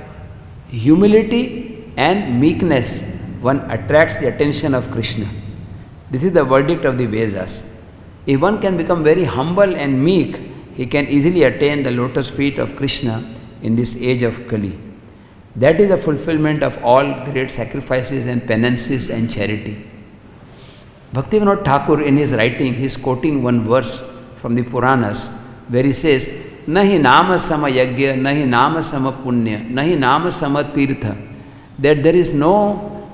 humility and meekness one attracts the attention of Krishna. This is the verdict of the Vedas. If one can become very humble and meek, he can easily attain the lotus feet of Krishna in this age of Kali. That is the fulfillment of all great sacrifices and penances and charity. Bhaktivinoda Thakur, in his writing, he is quoting one verse from the Puranas where he says, Nahi nama sama yagya, nahi nama sama punya, nahi nama sama tirtha. That there is no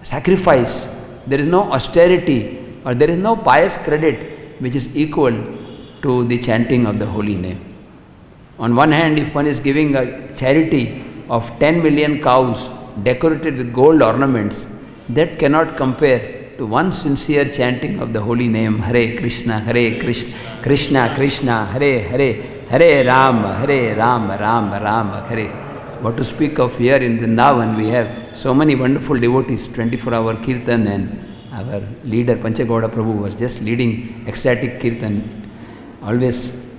sacrifice, there is no austerity, or there is no pious credit which is equal to the chanting of the holy name. On one hand, if one is giving a charity of 10 million cows decorated with gold ornaments, that cannot compare to one sincere chanting of the holy name, Hare Krishna, Krishna Krishna, Hare Hare, Hare Ram, Ram Ram, Hare. What to speak of here in Vrindavan, we have so many wonderful devotees, 24-hour Kirtan, and our leader Panchagauda Prabhu was just leading ecstatic Kirtan Always.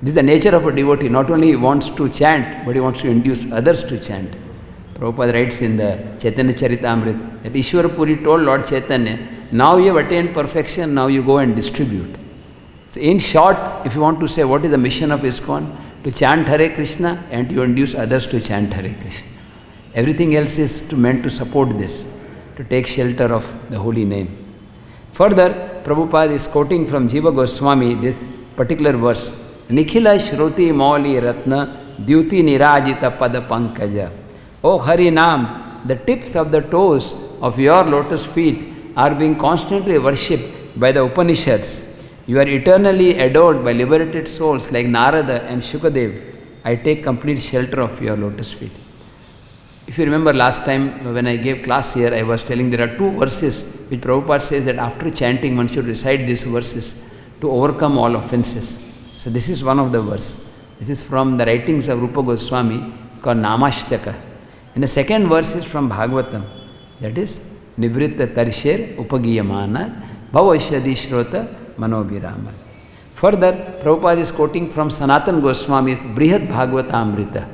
This is the nature of a devotee. Not only he wants to chant, but he wants to induce others to chant. Prabhupada writes in the Chaitanya Charitamrita that Ishwara Puri told Lord Chaitanya, now you have attained perfection, now you go and distribute. So in short, if you want to say what is the mission of ISKCON, to chant Hare Krishna and to induce others to chant Hare Krishna. Everything else is meant to support this, to take shelter of the holy name. Further, Prabhupada is quoting from Jiva Goswami this particular verse, Nikhila Shruti Mauli Ratna Dyuti Nirajita Pada Pankaja. O Hari Nam, the tips of the toes of your lotus feet are being constantly worshipped by the Upanishads. You are eternally adored by liberated souls like Narada and Shukadev. I take complete shelter of your lotus feet. If you remember last time when I gave class here, I was telling there are two verses which Prabhupada says that after chanting one should recite these verses to overcome all offenses. So this is one of the verses. This is from the writings of Rupa Goswami called Namashtaka. And the second verse is from Bhagavatam. That is Nivritta Tarsher Upagiyamana Bhavashadi Shrota Manobirama. Further, Prabhupada is quoting from Sanatan Goswami's Brihad Bhagavatamrita.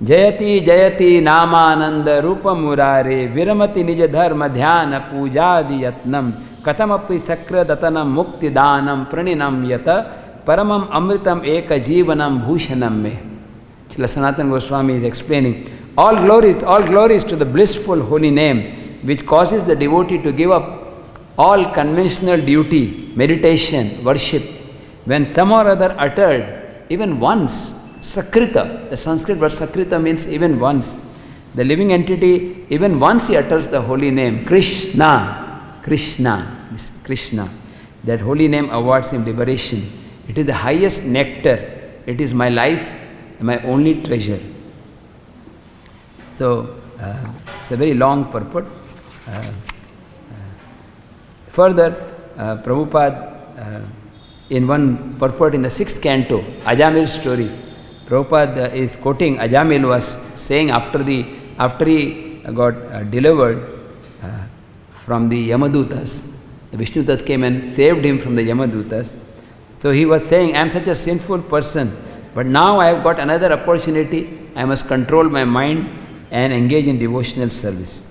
Jayati Jayati Namananda Rupa Murare Viramati Nija Dharma Dhyana Pujadi Yatnam Katamapi Sakra Datanam Mukti Danam Praninam Yata Paramam Amritam Eka Jivanam Bhushanam Me. Srila Sanatan Goswami is explaining all glories to the blissful holy name which causes the devotee to give up all conventional duty, meditation, worship. When some or other uttered, even once, Sakrita, the Sanskrit word Sakrita means even once. The living entity, even once he utters the holy name, Krishna, Krishna, this Krishna, that holy name awards him liberation. It is the highest nectar. It is my life, my only treasure. So, it's a very long purport. Further, Prabhupada, in one purport in the 6th canto, Ajamil story, Prabhupada is quoting, Ajamil was saying after he got delivered from the Yamadutas, the Vishnutas came and saved him from the Yamadutas. So he was saying, I am such a sinful person, but now I have got another opportunity, I must control my mind and engage in devotional service.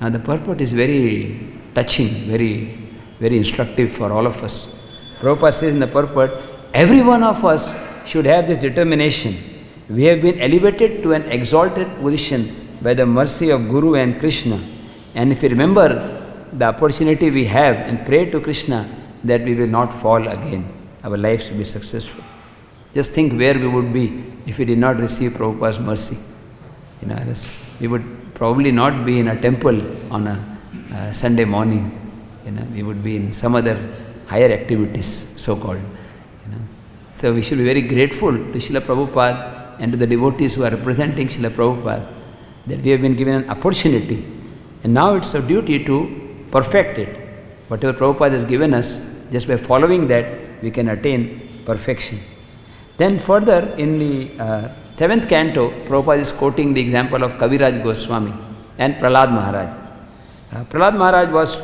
Now the purport is very touching, very, very instructive for all of us. Prabhupada says in the purport, every one of us should have this determination. We have been elevated to an exalted position by the mercy of Guru and Krishna. And if we remember the opportunity we have and pray to Krishna that we will not fall again, our lives will be successful. Just think where we would be if we did not receive Prabhupada's mercy. We would probably not be in a temple on a Sunday morning. We would be in some other higher activities, so-called. So we should be very grateful to Srila Prabhupada and to the devotees who are representing Srila Prabhupada that we have been given an opportunity. And now it's our duty to perfect it. Whatever Prabhupada has given us, just by following that, we can attain perfection. Then further, in the 7th canto, Prabhupada is quoting the example of Kaviraj Goswami and Prahlad Maharaj. Prahlad Maharaj was,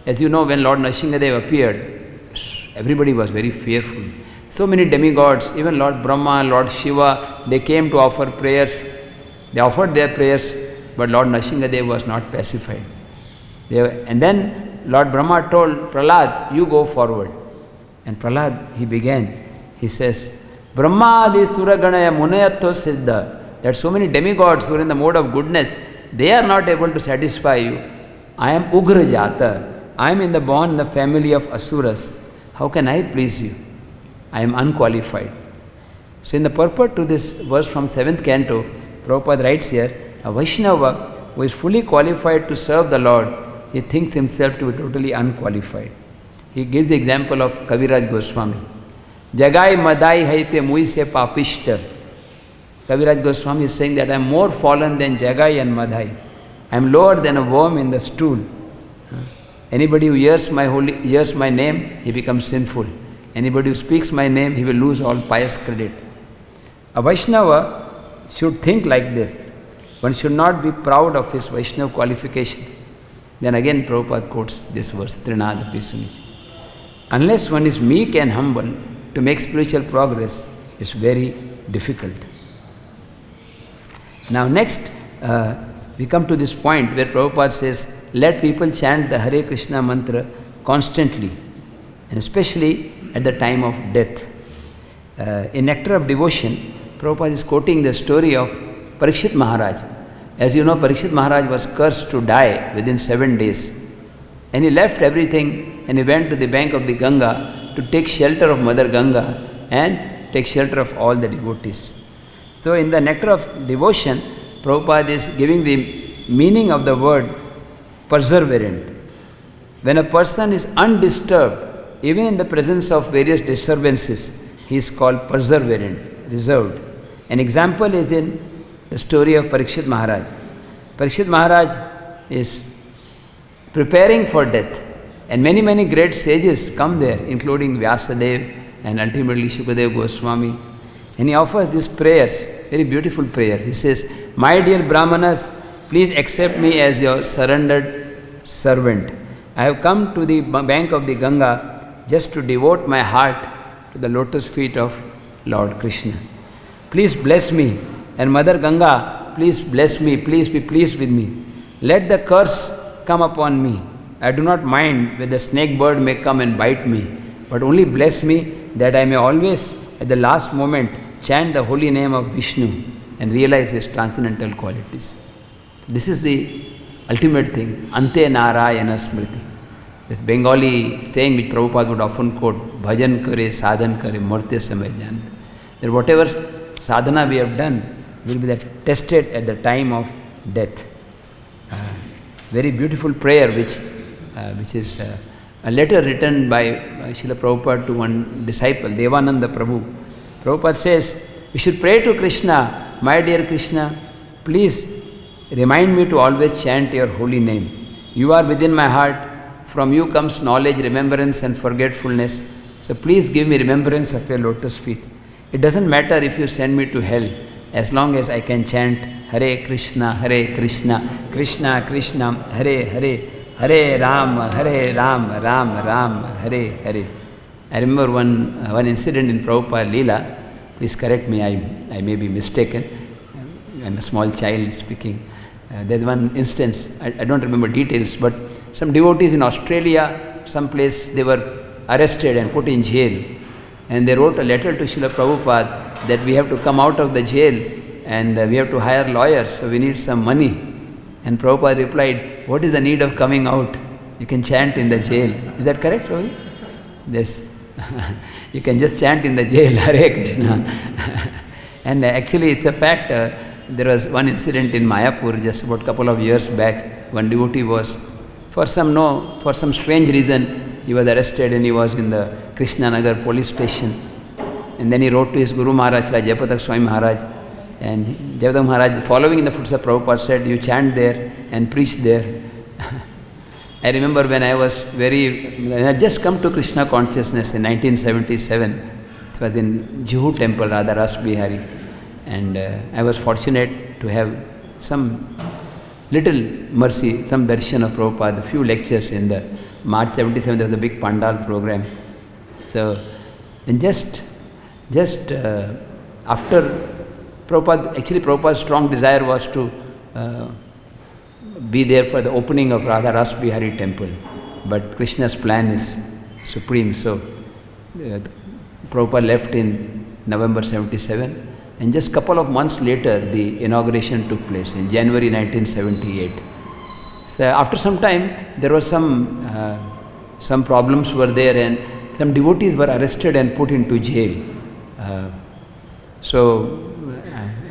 as you know, when Lord Nrsimhadev appeared, everybody was very fearful. So many demigods, even Lord Brahma, Lord Shiva, they came to offer prayers. They offered their prayers, but Lord Nrsimhadev was not pacified. And then Lord Brahma told Prahlad, you go forward. And Prahlad, he began, he says, Brahmadi Suraganaya Munayatto Siddha, that so many demigods who are in the mode of goodness, they are not able to satisfy you. I am Ugra Jata. I am born in the family of Asuras. How can I please you? I am unqualified. So in the purport to this verse from 7th canto, Prabhupada writes here, a Vaishnava who is fully qualified to serve the Lord, he thinks himself to be totally unqualified. He gives the example of Kaviraj Goswami. Jagai madai haite mui se papishta. Kaviraj Goswami is saying that I am more fallen than Jagai and Madhai. I am lower than a worm in the stool. Anybody who hears my name, he becomes sinful. Anybody who speaks my name, he will lose all pious credit. A Vaishnava should think like this. One should not be proud of his Vaishnava qualifications. Then again Prabhupada quotes this verse, Trinadapi Sunichi. unless one is meek and humble, to make spiritual progress is very difficult. Now next, we come to this point where Prabhupada says, let people chant the Hare Krishna mantra constantly, and especially at the time of death. In Nectar of Devotion, Prabhupada is quoting the story of Parikshit Maharaj. As you know, Parikshit Maharaj was cursed to die within 7 days. And he left everything and he went to the bank of the Ganga to take shelter of Mother Ganga and take shelter of all the devotees. So in the Nectar of Devotion, Prabhupada is giving the meaning of the word perseverant. When a person is undisturbed, even in the presence of various disturbances, he is called perseverant, reserved. An example is in the story of Parikshit Maharaj. Parikshit Maharaj is preparing for death, and many great sages come there, including Vyasadeva and ultimately Shukadeva Goswami. And he offers these prayers, very beautiful prayers. He says, my dear Brahmanas, please accept me as your surrendered servant. I have come to the bank of the Ganga just to devote my heart to the lotus feet of Lord Krishna. Please bless me, and Mother Ganga, please bless me, please be pleased with me. Let the curse come upon me. I do not mind whether the snake bird may come and bite me, but only bless me that I may always, at the last moment, chant the holy name of Vishnu and realize his transcendental qualities. This is the ultimate thing, Ante Narayana Smriti. This Bengali saying which Prabhupada would often quote, Bhajan kare, sadhan kare, murte samay jaan. That whatever sadhana we have done will be tested at the time of death. Very beautiful prayer which is a letter written by Srila Prabhupada to one disciple, Devananda Prabhu. Prabhupada says, we should pray to Krishna, my dear Krishna, please remind me to always chant your holy name. You are within my heart. From you comes knowledge, remembrance and forgetfulness. So please give me remembrance of your lotus feet. It doesn't matter if you send me to hell, as long as I can chant Hare Krishna, Krishna Krishna, Hare Hare, Hare Ram, Ram Ram, Hare Hare. I remember one incident in Prabhupada Leela. Please correct me, I may be mistaken. I'm a small child speaking. There's one instance, I don't remember details, but some devotees in Australia, someplace, they were arrested and put in jail. And they wrote a letter to Srila Prabhupada that we have to come out of the jail and we have to hire lawyers, so we need some money. And Prabhupada replied, what is the need of coming out? You can chant in the jail. Is that correct, Prabhupada? Yes. You can just chant in the jail, Hare Krishna. And actually it's a fact, there was one incident in Mayapur just about a couple of years back. One devotee was, for some strange reason, he was arrested and he was in the Krishnanagar police station. And then he wrote to his Guru Maharaj, Jayapatak Swami Maharaj. And Jayapatak Maharaj, following in the footsteps of Prabhupada, said, you chant there and preach there. I remember when I had just come to Krishna consciousness in 1977. It was in Juhu temple, Radha Ras Bihari. And I was fortunate to have some little mercy, some darshan of Prabhupada, a few lectures in the March 77, there was a big Pandal program. So, and just after Prabhupada, actually Prabhupada's strong desire was to be there for the opening of Radha Ras Bihari temple. But Krishna's plan is supreme. So, Prabhupada left in November 77. And just a couple of months later, the inauguration took place in January 1978. So after some time, there was some problems were there, and some devotees were arrested and put into jail. So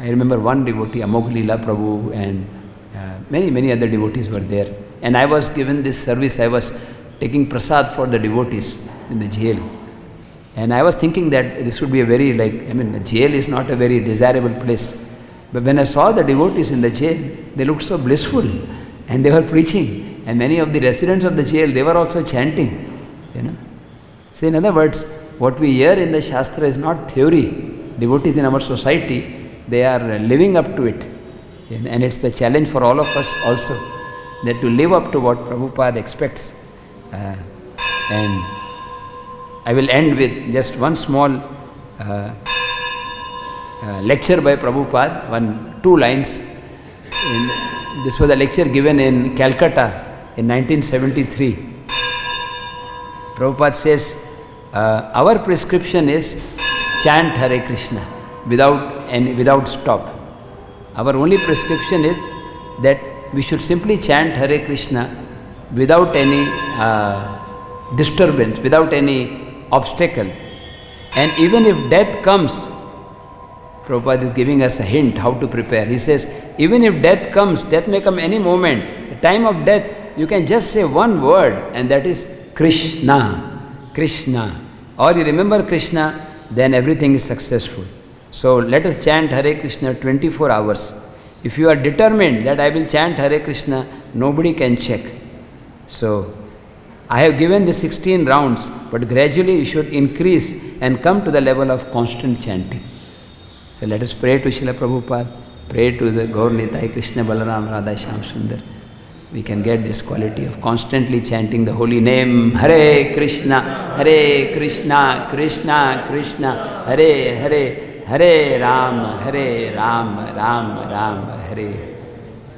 I remember one devotee, Amogh Leela Prabhu, and many other devotees were there. And I was given this service. I was taking prasad for the devotees in the jail. And I was thinking that this would be a very, the jail is not a very desirable place. But when I saw the devotees in the jail, they looked so blissful and they were preaching. And many of the residents of the jail, they were also chanting, So in other words, what we hear in the Shastra is not theory. Devotees in our society, they are living up to it. And it's the challenge for all of us also, that to live up to what Prabhupada expects. And I will end with just one small lecture by Prabhupada, two lines. This was a lecture given in Calcutta in 1973. Prabhupada says, our prescription is chant Hare Krishna without stop. Our only prescription is that we should simply chant Hare Krishna without any disturbance, without any obstacle. And even if death comes, Prabhupada is giving us a hint how to prepare. He says, even if death comes, death may come any moment. The time of death, you can just say one word, and that is Krishna, Krishna. Or you remember Krishna, then everything is successful. So let us chant Hare Krishna 24 hours. If you are determined that I will chant Hare Krishna, nobody can check. So I have given the 16 rounds, but gradually you should increase and come to the level of constant chanting. So let us pray to Srila Prabhupada, pray to the Gaur Nitai, Krishna Balaram, Radha Shyam Sundar. We can get this quality of constantly chanting the holy name, Hare Krishna, Krishna Krishna, Hare Hare, Hare Ram, Ram Ram, Hare.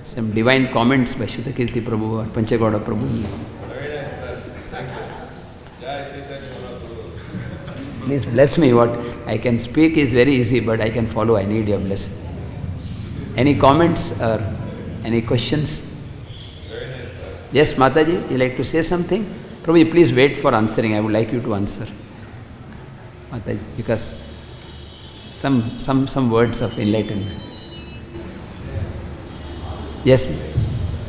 Some divine comments by Shrutakirti Prabhu or Panchagauda Prabhu. Please bless me. What I can speak is very easy, but I can follow. I need your blessing. Any comments or any questions? Yes, Mataji, you like to say something? Prabhu, please wait for answering. I would like you to answer. Mataji, because some words of enlightenment. Yes.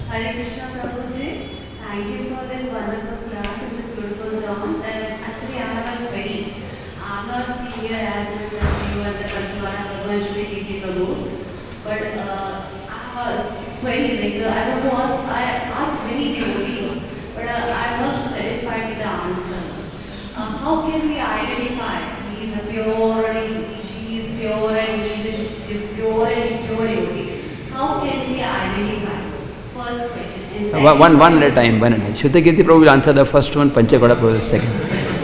Hare Krishna Prabhuji, thank you for this wonderful class and this beautiful dawn. Actually, I have a query. I'm not senior as you and the Panchvana Prabhu and Shrutakirti Prabhu, but I have a query. I want to ask. I asked many devotees, but I was not satisfied with the answer. How can we identify he is a pure and she is pure and he is a pure and impure devotee? How can we identify? First question. And One at a time. Shrutakirti Prabhu will answer the first one, Panchagauda Prabhu the second.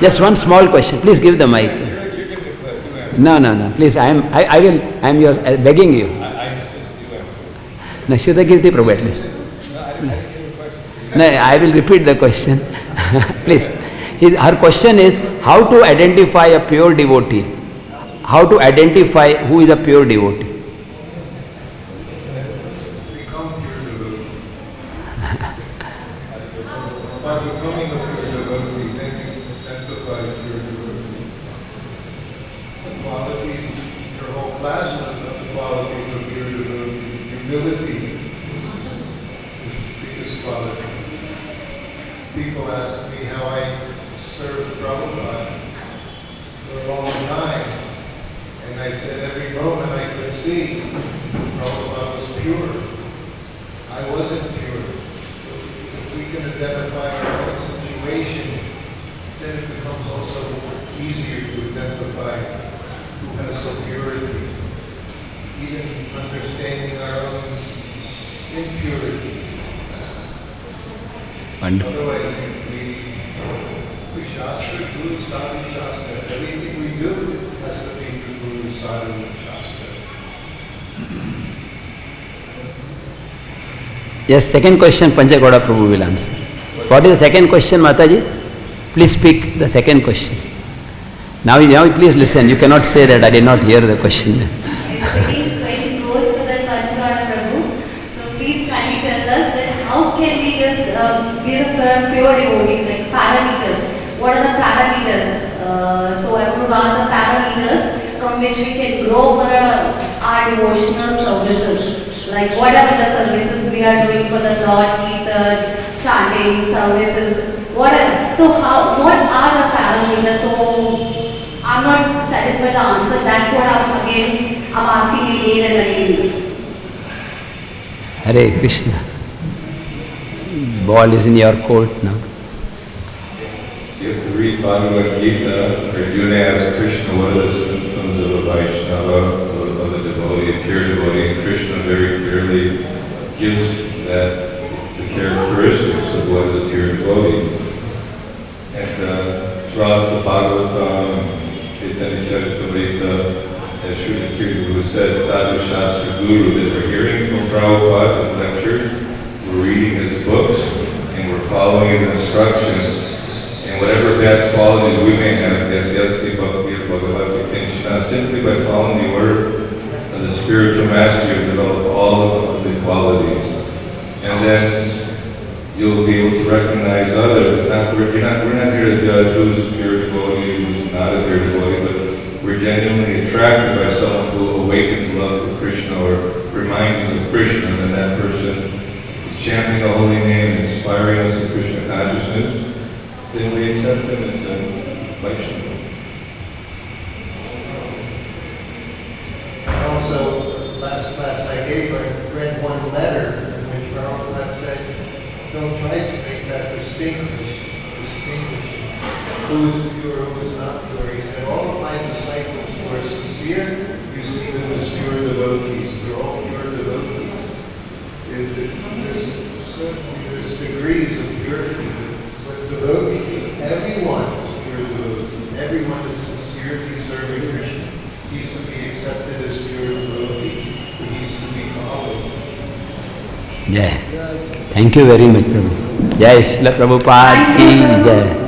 Just one small question. Please give the mic. No. Please, I am yours, begging you. No, Shrutakirti Prabhu at least. No, I will repeat the question. Please. Her question is how to identify a pure devotee. How to identify who is a pure devotee. By becoming a pure devotee, then you identify pure devotee. The qualities, your whole class of the qualities of pure devotee. Humility is the biggest quality. People ask me how I served Prabhupada for a long time, and I said every moment I could see Prabhupada was pure. I wasn't pure. If we can identify our own situation, then it becomes also easier to identify who has some purity. Even understanding our own impurities. Otherwise, we Shastra, Guru, Sadhu, Shastra. Everything we do has to be through Guru, Sadhu, and Shastra. Yes, second question Panchagauda Prabhu will answer. What is the second question, Mataji? Please speak the second question. Now please listen. You cannot say that I did not hear the question. the second question goes to the Panchvana Prabhu. So please kindly tell us that how can we just give pure devotees, like parameters. What are the parameters? So I want to ask the parameters from which we can grow for our devotional services. Like what are the services we are doing for the Lord, Kirtan, chanting services, whatever. So what are the parameters? So I'm not satisfied with the answer. That's what I'm asking again and again. Hare Krishna. Ball is in your court now. You have to read Bhagavad Gita. Arjuna asked Krishna what are the symptoms of a Vaishnava, of a devotee, a pure devotee, and Krishna very clearly gives the characteristics of what is a pure devotee. And throughout the Bhagavatam, Chaitanya Charitamrita, as Srila Kirti Guru said, Sadhu Shastra Guru, that we're hearing from Prabhupada, his lectures, we're reading his books, and we're following his instructions. And whatever bad qualities we may have, simply by following the order of the spiritual master, you develop all of the qualities. And then you'll be able to recognize others. We're not here to judge who's a pure devotee, who's not a pure devotee, but we're genuinely attracted by someone who awakens love for Krishna or reminds us of Krishna, and that person is chanting the holy name and inspiring us in Krishna consciousness. Then we accept them as Vaishnava. Also, last class I gave, I read one letter in which Prabhupada said, don't try to make that distinguish who is pure, who is not pure. He said, all of my disciples who are sincere, you see them as pure devotees. They're all pure devotees. There's degrees of purity. But devotees, everyone is pure devotee. Everyone is sincerely serving Krishna. He's to be accepted as pure devotee. He's to be followed. Jai. Thank you very much, Prabhu. Jai Srila Prabhupada ki Jai.